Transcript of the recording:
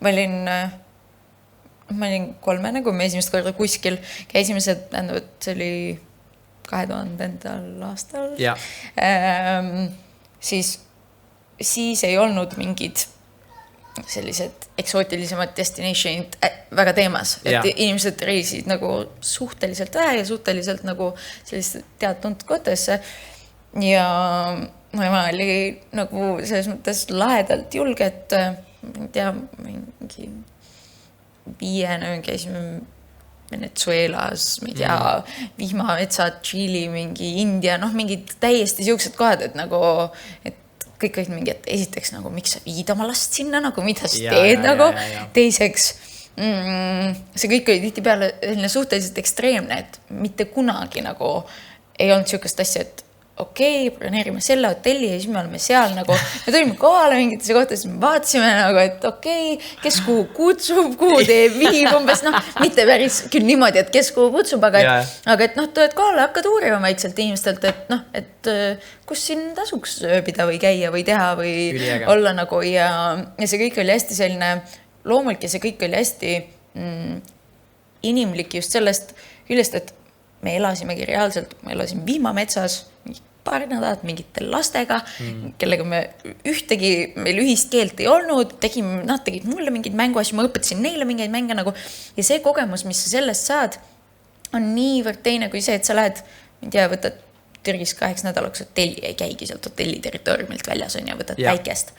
ma olin 3, kui me esimest korda kuskil käisime, tähendab, et see oli 2000. aastal. Siis ei olnud mingid sellised eksootilisemad destinationid väga teemas, et inimesed reisid nagu suhteliselt vähe ja suhteliselt nagu selliste teatud kohtadesse ja ma oli nagu selles mõttes lahedalt julge, et ma ei tea, mingi 5 käisime Venezuelas, ma ei tea, vihmametsad, Tšiili, mingi India, mingid täiesti siuksed kohad, et nagu, et kõik olid mingi, et esiteks nagu, miks sa viid oma last sinna, nagu mida sa teed nagu, teiseks see kõik oli tihtipeale suhteliselt ekstreemne, et mitte kunagi nagu ei olnud siukest asja, et okei, broneerime selle hotelli ja siis me oleme seal nagu, me tulime kohale mingitesse kohtadesse, me vaatasime nagu, et okei, kes kuhu kutsub, kuhu teeb viib umbes, mitte päris küll niimoodi, et kes kuhu kutsub, aga et tuled kohale, hakkad uurima vaikselt inimestelt, et kus siin tasuks ööbida või käia või teha või olla nagu ja see kõik oli hästi selline loomulik ja see kõik oli hästi inimlik just sellest küljest, et me elasimegi reaalselt, me elasime vihmametsas paar nädalat mingitel lastega, kellega meil ühist keelt ei olnud, nad tegid mulle mingeid mänguasju, ma õpetasin neile mingeid mänge nagu, ja see kogemus, mis sa sellest saad, on niivõrd teine kui see, et sa lähed, ma ei tea, võtad Türgis 8 nädalaks hotelli ja ei käigi sealt hotelli territooriumilt väljas on ja võtad päikest.